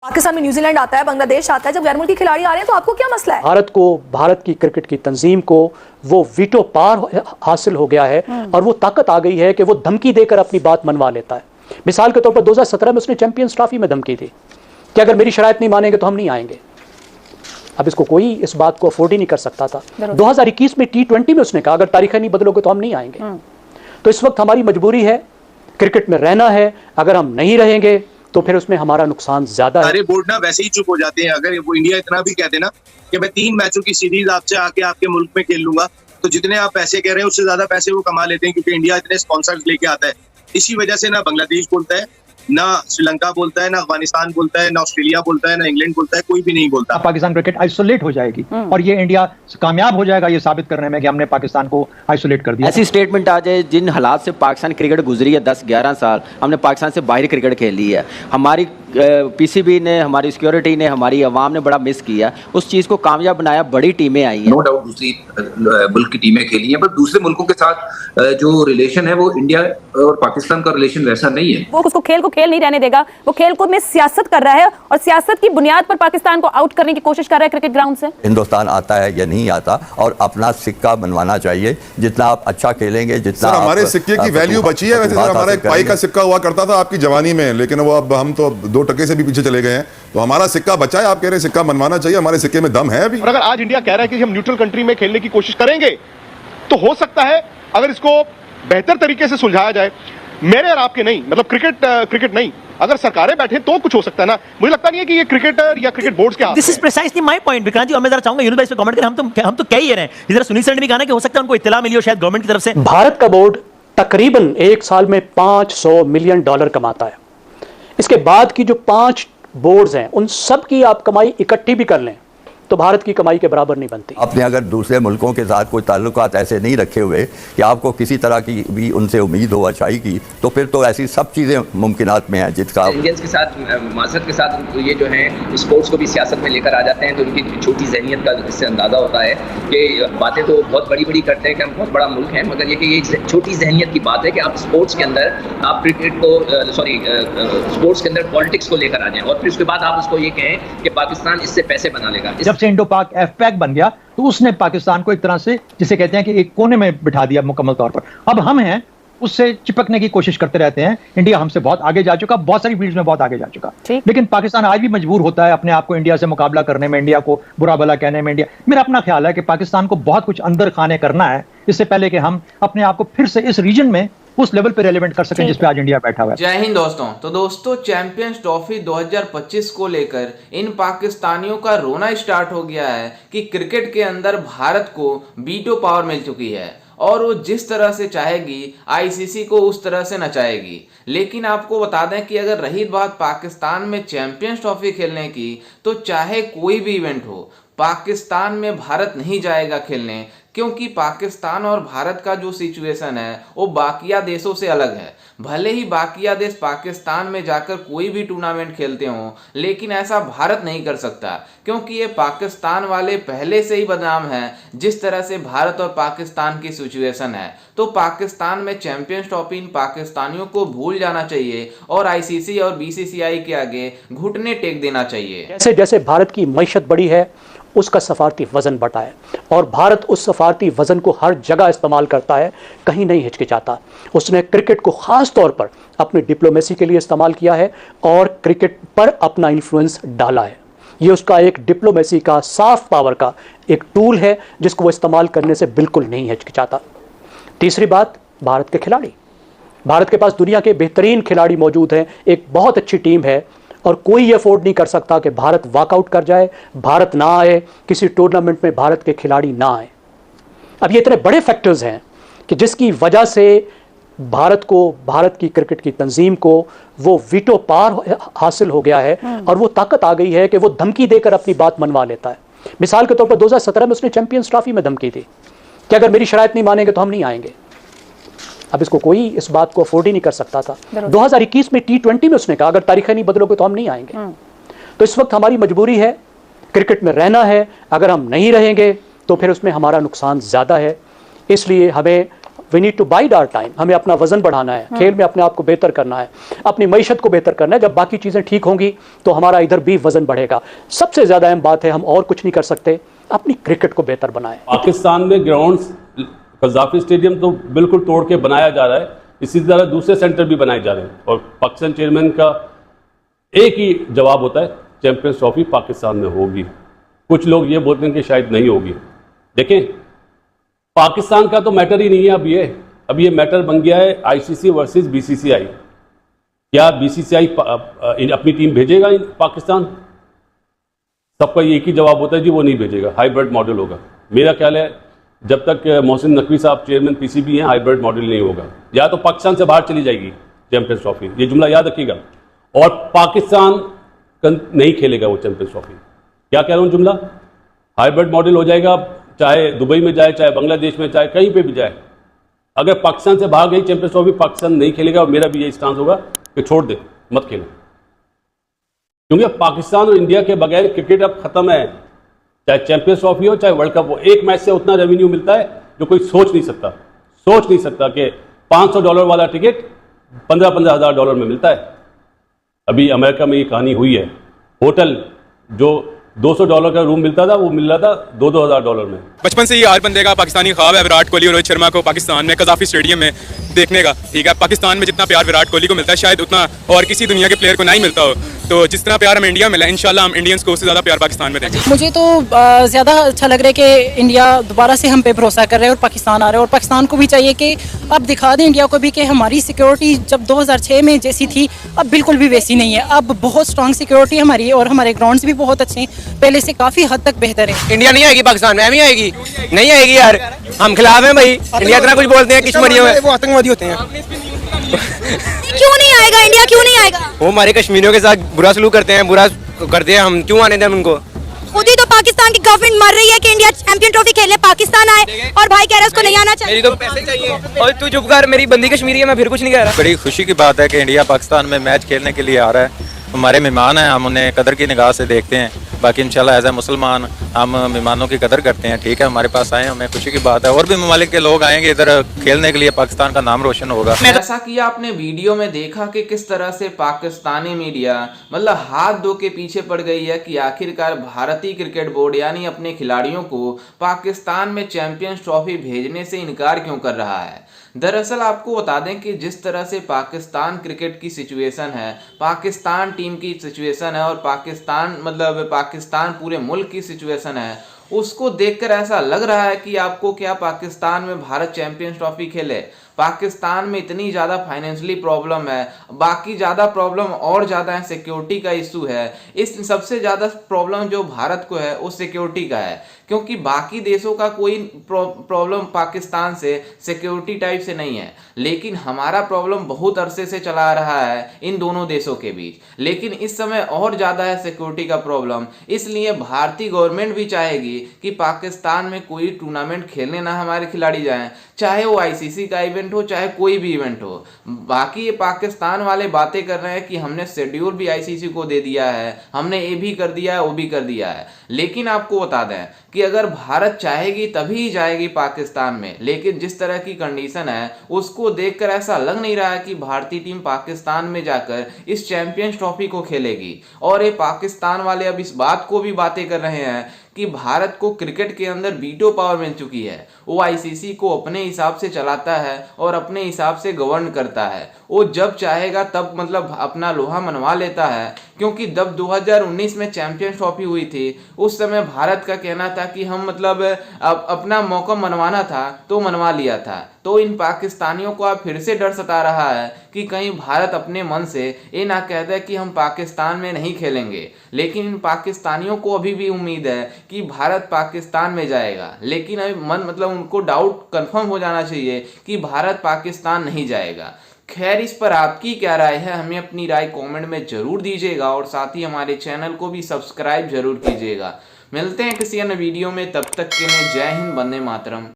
पाकिस्तान में न्यूजीलैंड आता है, बांग्लादेश आता है, जब गैर मुल्की खिलाड़ी आ रहे हैं तो आपको क्या मसला है? भारत की क्रिकेट की तंजीम को वो वीटो पार हासिल हो गया है और वो ताकत आ गई है कि वो धमकी देकर अपनी बात मनवा लेता है। मिसाल के तौर पर 2017 में उसने चैंपियंस ट्रॉफी में धमकी दी कि अगर मेरी शराइत नहीं मानेंगे तो हम नहीं आएंगे। अब इसको कोई इस बात को अफोर्ड ही नहीं कर सकता था। 2021 में T20 में उसने कहा अगर तारीखें नहीं बदलोगे तो हम नहीं आएंगे। तो इस वक्त हमारी मजबूरी है, क्रिकेट में रहना है। अगर हम नहीं रहेंगे तो फिर उसमें हमारा नुकसान ज्यादा है। सारे बोर्ड ना वैसे ही चुप हो जाते हैं। अगर वो इंडिया इतना भी कहते ना कि मैं 3 मैचों की सीरीज आपसे आके आपके मुल्क में खेल लूंगा, तो जितने आप पैसे कह रहे हैं उससे ज्यादा पैसे वो कमा लेते हैं, क्योंकि इंडिया इतने स्पॉन्सर्स लेके आता है। इसी वजह से ना बांग्लादेश बोलता है, ना श्रीलंका बोलता है, ना अफगानिस्तान बोलता है, ना ऑस्ट्रेलिया बोलता है, ना इंग्लैंड बोलता है, कोई भी नहीं बोलता। पाकिस्तान क्रिकेट आइसोलेट हो जाएगी और ये इंडिया कामयाब हो जाएगा ये साबित करने में कि हमने पाकिस्तान को आइसोलेट कर दिया। ऐसी स्टेटमेंट आ जाए जिन हालात से पाकिस्तान क्रिकेट गुजरी है 10-11 साल, हमने पाकिस्तान से बाहर क्रिकेट खेली है। हमारी पीसीबी ने, हमारी सिक्योरिटी ने, हमारी अवाम ने बड़ा मिस किया। उस चीज़ को कामयाब बनाया, बड़ी टीमें आई हैं। नो डाउट दूसरी मुल्क की टीमें खेली हैं, पर दूसरे मुल्कों के साथ जो रिलेशन है वो इंडिया और पाकिस्तान का रिलेशन वैसा नहीं है। वो उसको खेल को खेल नहीं रहने देगा, वो खेल को में सियासत कर रहा है और सियासत की बुनियाद पर पाकिस्तान को आउट करने की कोशिश कर रहा है क्रिकेट ग्राउंड से। हिंदुस्तान आता है या नहीं आता और अपना सिक्का बनवाना चाहिए। जितना आप अच्छा खेलेंगे, जितना हमारे सिक्के की वैल्यू बची है। वैसे हमारा एक पाई का सिक्का हुआ करता था आपकी जवानी में, लेकिन वो अब हम तो 2 टके से भी पीछे चले गए हैं। तो हमारा सिक्का बचा है, आप कह रहे हैं सिक्का बनवाना चाहिए। हमारे सिक्के में दम है अभी। और अगर आज इंडिया कह रहा है कि हम न्यूट्रल कंट्री में खेलने की कोशिश करेंगे, तो हो सकता है अगर इसको बेहतर तरीके से सुलझाया जाए, मेरे और आपके नहीं, मतलब क्रिकेट नहीं, अगर सरकारें बैठे तो कुछ हो सकता है ना। मुझे लगता नहीं है कि ये क्रिकेटर या क्रिकेट बोर्ड्स के हाथ। This is precisely my point Vikrant ji. और मैं जरा चाहूंगा यूनुस भाई इस पे कमेंट करें। हम तो कह ही रहे हैं, इधर सुनील सर ने भी कहा ना कि हो सकता है उनको इत्तला मिली हो शायद गवर्नमेंट की तरफ से। भारत का बोर्ड तकरीबन एक साल में $500 मिलियन कमाता है। इसके बाद की जो 5 बोर्ड्स हैं उन सब की आप कमाई इकट्ठी भी कर लें तो भारत की कमाई के बराबर नहीं बनती। आपने अगर दूसरे मुल्कों के साथ कोई ताल्लुकात ऐसे नहीं रखे हुए कि आपको किसी तरह की भी उनसे उम्मीद हो अच्छाई की, तो फिर तो ऐसी सब चीज़ें मुमकिनात में हैं जिसका इंडियंस के साथ, माजरत के साथ ये जो है स्पोर्ट्स को भी सियासत में लेकर आ जाते हैं, तो उनकी छोटी जहनीत का इससे अंदाज़ा होता है कि बातें तो बहुत बड़ी बड़ी करते हैं कि हम बहुत बड़ा मुल्क हैं, मगर ये कि ये छोटी जहनीत की बात है कि आप स्पोर्ट्स के अंदर आप क्रिकेट को स्पोर्ट्स के अंदर पॉलिटिक्स को लेकर आ जाएं और फिर उसके बाद आप उसको ये कहें कि पाकिस्तान इससे पैसे बना लेगा। जब से इंडो पाक एफपैक बन गया तो उसने पाकिस्तान को एक तरह से जिसे कहते हैं कि एक कोने में बिठा दिया मुकम्मल तौर पर। अब हम हैं उससे चिपकने की कोशिश करते रहते हैं। इंडिया हमसे बहुत आगे जा चुका, बहुत सारी फील्ड्स में बहुत आगे जा चुका, लेकिन पाकिस्तान आज भी मजबूर होता है अपने आप को इंडिया से मुकाबला करने में, इंडिया को बुरा भला कहने में। मेरा अपना ख्याल है कि पाकिस्तान को बहुत कुछ अंदर खाने करना है इससे पहले कि हम अपने आप को फिर से इस रीजन में उस लेवल पे रेलेवेंट कर सकें जिस पे आज इंडिया बैठा हुआ है। जय हिंद दोस्तों। तो दोस्तों चैंपियंस ट्रॉफी 2025 को लेकर इन पाकिस्तानियों का रोना स्टार्ट हो गया है कि क्रिकेट के अंदर भारत को वीटो पावर मिल चुकी है और वो जिस तरह से चाहेगी आईसीसी को उस तरह से नचाएगी। लेकिन आपको बता दें कि अगर रही बात पाकिस्तान में चैंपियंस ट्रॉफी खेलने की, तो चाहे कोई भी इवेंट हो, पाकिस्तान में भारत नहीं जाएगा खेलने, क्योंकि पाकिस्तान और भारत का जो सिचुएशन है वो बाकिया देशों से अलग है। भले ही बाकिया देश पाकिस्तान में जाकर कोई भी टूर्नामेंट खेलते हों, लेकिन ऐसा भारत नहीं कर सकता, क्योंकि ये पाकिस्तान वाले पहले से ही बदनाम हैं जिस तरह से भारत और पाकिस्तान की सिचुएशन है। तो पाकिस्तान में चैंपियंस ट्रॉफी इन पाकिस्तानियों को भूल जाना चाहिए और आईसीसी और बीसीसीआई के आगे घुटने टेक देना चाहिए। जैसे जैसे भारत की मईशत बढ़ी है उसका सफारती वजन बढ़ा है और भारत उस सफारती वजन को हर जगह इस्तेमाल करता है, कहीं नहीं हिचकिचाता। उसने क्रिकेट को खास तौर पर अपनी डिप्लोमेसी के लिए इस्तेमाल किया है और क्रिकेट पर अपना इन्फ्लुएंस डाला है। ये उसका एक डिप्लोमेसी का साफ पावर का एक टूल है जिसको वो इस्तेमाल करने से बिल्कुल नहीं हिचकिचाता। तीसरी बात, भारत के खिलाड़ी। भारत के पास दुनिया के बेहतरीन खिलाड़ी मौजूद हैं, एक बहुत अच्छी टीम है और कोई ये अफोर्ड नहीं कर सकता कि भारत वॉकआउट कर जाए, भारत ना आए, किसी टूर्नामेंट में भारत के खिलाड़ी ना आए। अब ये इतने बड़े फैक्टर्स हैं कि जिसकी वजह से भारत की क्रिकेट की तंजीम को वो वीटो पार हासिल हो गया है और वो ताकत आ गई है कि वो धमकी देकर अपनी बात मनवा लेता है। मिसाल के तौर पर 2017 में उसने चैंपियंस ट्रॉफी में धमकी दी कि अगर मेरी शराइत नहीं मानेंगे तो हम नहीं आएंगे। अब इसको कोई इस बात को अफोर्ड ही नहीं कर सकता था। 2021 में T20 में उसने कहा अगर तारीखें नहीं बदलोगे तो हम नहीं आएंगे। तो इस वक्त हमारी मजबूरी है, क्रिकेट में रहना है। अगर हम नहीं रहेंगे तो फिर उसमें हमारा नुकसान ज़्यादा है। इसलिए हमें we need to bide our time. हमें अपना वजन बढ़ाना है, खेल में अपने आप को बेहतर करना है, अपनी मईशत को बेहतर करना है। जब बाकी चीज़ें ठीक होंगी तो हमारा इधर भी वजन बढ़ेगा। सबसे ज़्यादा अहम बात है, हम और कुछ नहीं कर सकते, अपनी क्रिकेट को बेहतर बनाएं। पाकिस्तान में ग्राउंड्स, कज़ाफी स्टेडियम तो बिल्कुल तोड़ के बनाया जा रहा है, इसी तरह दूसरे सेंटर भी बनाए जा रहे हैं। और पाकिस्तान चेयरमैन का एक ही जवाब होता है, चैंपियंस ट्रॉफी पाकिस्तान में होगी। कुछ लोग ये बोलते हैं कि शायद नहीं होगी। देखें, पाकिस्तान का तो मैटर ही नहीं है अब ये मैटर बन गया है आईसीसी वर्सेस बीसीसीआई। क्या बीसीसीआई अपनी टीम भेजेगा पाकिस्तान? सबका एक ही जवाब होता है जी वो नहीं भेजेगा, हाइब्रिड मॉडल होगा। मेरा ख्याल है जब तक मोहसिन नकवी साहब चेयरमैन पीसीबी हैं, हाइब्रिड मॉडल नहीं होगा। या तो पाकिस्तान से बाहर चली जाएगी चैंपियंस ट्रॉफी, ये जुमला याद रखिएगा, और पाकिस्तान नहीं खेलेगा वो चैंपियंस ट्रॉफी। क्या कह रहा हूँ जुमला? हाइब्रिड मॉडल हो जाएगा, चाहे दुबई में जाए, चाहे बांग्लादेश में, चाहे कहीं पे भी जाए। अगर पाकिस्तान से बाहर गई चैंपियंस ट्रॉफी, पाकिस्तान नहीं खेलेगा। और मेरा भी यही स्टांस होगा कि छोड़ दे, मत खेलो, क्योंकि पाकिस्तान और इंडिया के बगैर क्रिकेट अब खत्म है। चाहे चैंपियंस ट्रॉफी हो, चाहे वर्ल्ड कप हो, एक मैच से उतना रेवेन्यू मिलता है जो कोई सोच नहीं सकता कि $500 वाला टिकट $15,000 $15,000 में मिलता है। अभी अमेरिका में ये कहानी हुई है, होटल जो $200 का रूम मिलता था वो मिल रहा था $2,000 में। बचपन से ही हर बंदे का पाकिस्तानी ख्वाब है विराट कोहली और रोहित शर्मा को पाकिस्तान में कज़ाफी स्टेडियम में देखने का। ठीक है, पाकिस्तान में जितना प्यार विराट कोहली को मिलता है शायद उतना और किसी दुनिया के प्लेयर को नहीं मिलता हो। तो जिस तरह प्यार हमें इंडिया में मिला, इंशाल्लाह हम इंडियंस को उससे ज़्यादा प्यार पाकिस्तान में देंगे। मुझे तो ज़्यादा अच्छा लग रहा है कि इंडिया दोबारा से हम पे भरोसा कर रहे हैं और पाकिस्तान आ रहे हैं। और पाकिस्तान को भी चाहिए कि अब दिखा दें इंडिया को भी कि हमारी सिक्योरिटी जब 2006 में जैसी थी अब बिल्कुल भी वैसी नहीं है। अब बहुत स्ट्रॉन्ग सिक्योरिटी हमारी, और हमारे ग्राउंड्स भी बहुत अच्छे हैं, पहले से काफ़ी हद तक बेहतर है। इंडिया नहीं आएगी पाकिस्तान में, नहीं आएगी, नहीं आएगी यार, हम खिलाफ हैं भाई। इंडिया इतना कुछ बोलते हैं, कश्मीरियों में वो आतंकवादी होते हैं। क्यों नहीं आएगा इंडिया, क्यों नहीं आएगा? वो हमारे कश्मीरियों के साथ बुरा सलूक करते हैं, बुरा करते हैं, हम क्यों आने दें उनको? खुद ही तो पाकिस्तान की गवर्नमेंट मर रही है कि इंडिया चैंपियन ट्रॉफी खेलने पाकिस्तान आए, और भाई कह रहा है उसको नहीं आना चाहिए। मेरी तो पैसे चाहिए। और तू चुप कर, मेरी बंदी कश्मीरी है, मैं फिर कुछ नहीं कह रहा। बड़ी खुशी की बात है कि इंडिया पाकिस्तान में मैच खेलने के लिए आ रहा है। हमारे मेहमान हैं, हम उन्हें कदर की निगाह से देखते हैं। बाकी इंशाल्लाह एज ए मुसलमान हम मेहमानों की कदर करते हैं। ठीक है, हमारे पास आए, हमें खुशी की बात है। और भी ममालिक के लोग आएंगे इधर खेलने के लिए, पाकिस्तान का नाम रोशन होगा। जैसा कि आपने वीडियो में देखा कि किस तरह से पाकिस्तानी मीडिया मतलब हाथ धो के पीछे पड़ गई है कि आखिरकार भारतीय क्रिकेट बोर्ड यानी अपने खिलाड़ियों को पाकिस्तान में चैंपियंस ट्रॉफी भेजने से इनकार क्यों कर रहा है। दरअसल आपको बता दें कि जिस तरह से पाकिस्तान क्रिकेट की सिचुएशन है, पाकिस्तान टीम की सिचुएशन है, और पाकिस्तान पूरे मुल्क की सिचुएशन है, उसको देखकर ऐसा लग रहा है कि आपको क्या पाकिस्तान में भारत चैंपियंस ट्रॉफी खेले। पाकिस्तान में इतनी ज़्यादा फाइनेंशियली प्रॉब्लम है, बाकी ज़्यादा प्रॉब्लम और ज़्यादा है, सिक्योरिटी का इशू है। इस सबसे ज़्यादा प्रॉब्लम जो भारत को है वो सिक्योरिटी का है, क्योंकि बाकी देशों का कोई प्रॉब्लम पाकिस्तान से सिक्योरिटी टाइप से नहीं है, लेकिन हमारा प्रॉब्लम बहुत अरसे से चला आ रहा है इन दोनों देशों के बीच। लेकिन इस समय और ज़्यादा है सिक्योरिटी का प्रॉब्लम, इसलिए भारतीय गवर्नमेंट भी चाहेगी कि पाकिस्तान में कोई टूर्नामेंट खेलने ना हमारे खिलाड़ी जाएं, चाहे वो आईसीसी का इवेंट हो, चाहे कोई भी इवेंट हो। बाकी ये पाकिस्तान वाले बातें कर रहे हैं कि हमने शेड्यूल भी आईसीसी को दे दिया है, हमने ये भी कर दिया है, वो भी कर दिया है। लेकिन आपको बता दें कि अगर भारत चाहेगी तभी जाएगी पाकिस्तान में, लेकिन जिस तरह की कंडीशन है उसको देखकर ऐसा लग नहीं रहा है कि भारतीय टीम पाकिस्तान में जाकर इस चैंपियंस ट्रॉफी को खेलेगी। और ये पाकिस्तान वाले अब इस बात को भी बातें कर रहे हैं कि भारत को क्रिकेट के अंदर वीटो पावर मिल चुकी है, वो आईसीसी को अपने हिसाब से चलाता है और अपने हिसाब से गवर्न करता है। वो जब चाहेगा तब अपना लोहा मनवा लेता है, क्योंकि जब 2019 में चैंपियंस ट्रॉफी हुई थी उस समय भारत का कहना था कि हम अपना मौका मनवाना था तो मनवा लिया था। तो इन पाकिस्तानियों को अब फिर से डर सता रहा है कि कहीं भारत अपने मन से ये ना कह दे कि हम पाकिस्तान में नहीं खेलेंगे। लेकिन इन पाकिस्तानियों को अभी भी उम्मीद है कि भारत पाकिस्तान में जाएगा, लेकिन अभी उनको डाउट कंफर्म हो जाना चाहिए कि भारत पाकिस्तान नहीं जाएगा। खैर, इस पर आपकी क्या राय है, हमें अपनी राय कमेंट में जरूर दीजिएगा, और साथ ही हमारे चैनल को भी सब्सक्राइब जरूर कीजिएगा। मिलते हैं किसी अन्य वीडियो में, तब तक के लिए जय हिंद, वंदे मातरम।